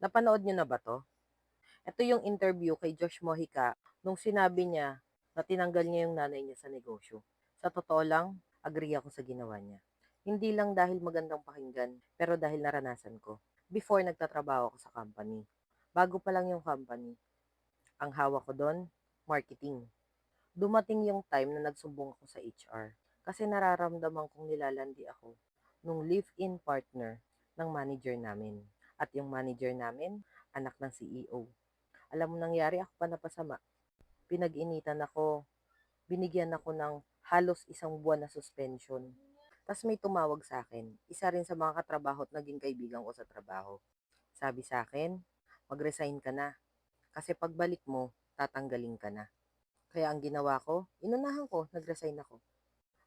Napanood niyo na ba 'to? Ito yung interview kay Josh Mojica nung sinabi niya na tinanggal niya yung nanay niya sa negosyo. Sa totoo lang, agree ako sa ginawa niya. Hindi lang dahil magandang pakinggan, pero dahil naranasan ko. Before nagtatrabaho ako sa company. Bago pa lang yung company, ang hawak ko doon, marketing. Dumating yung time na nagsumbong ako sa HR kasi nararamdaman kong nilalandi ako nung live-in partner ng manager namin. At yung manager namin, anak ng CEO. Alam mo nangyari, ako pa napasama. Pinag-initan ako, binigyan ako ng halos 1 buwan na suspension. Tapos may tumawag sa akin, isa rin sa mga katrabaho at naging kaibigan ko sa trabaho. Sabi sa akin, mag-resign ka na kasi pagbalik mo, tatanggalin ka na. Kaya ang ginawa ko, inunahan ko, nag-resign ako.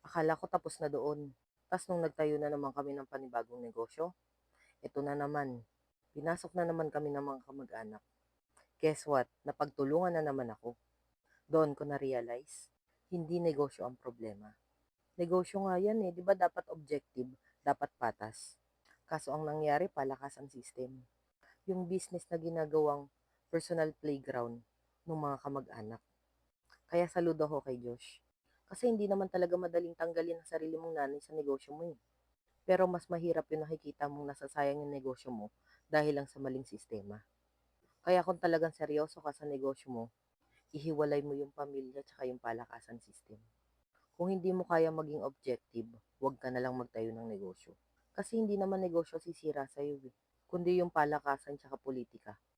Akala ko tapos na doon. Tapos nung nagtayo na naman kami ng panibagong negosyo, ito na naman. Pinasok na naman kami ng mga kamag-anak. Guess what? Napagtulungan na naman ako. Doon ko na-realize, hindi negosyo ang problema. Negosyo nga yan eh, di ba dapat objective, dapat patas. Kaso ang nangyari, palakasan system. Yung business na ginagawang personal playground ng mga kamag-anak. Kaya saludo ako kay Josh. Kasi hindi naman talaga madaling tanggalin ang sarili mong nanay sa negosyo mo eh. Pero mas mahirap yung nakikita mong nasasayang yung negosyo mo dahil lang sa maling sistema. Kaya kung talagang seryoso ka sa negosyo mo, ihiwalay mo yung pamilya at yung palakasan system. Kung hindi mo kaya maging objective, huwag ka na lang magtayo ng negosyo. Kasi hindi naman negosyo sisira sa'yo eh, kundi yung palakasan tsaka politika.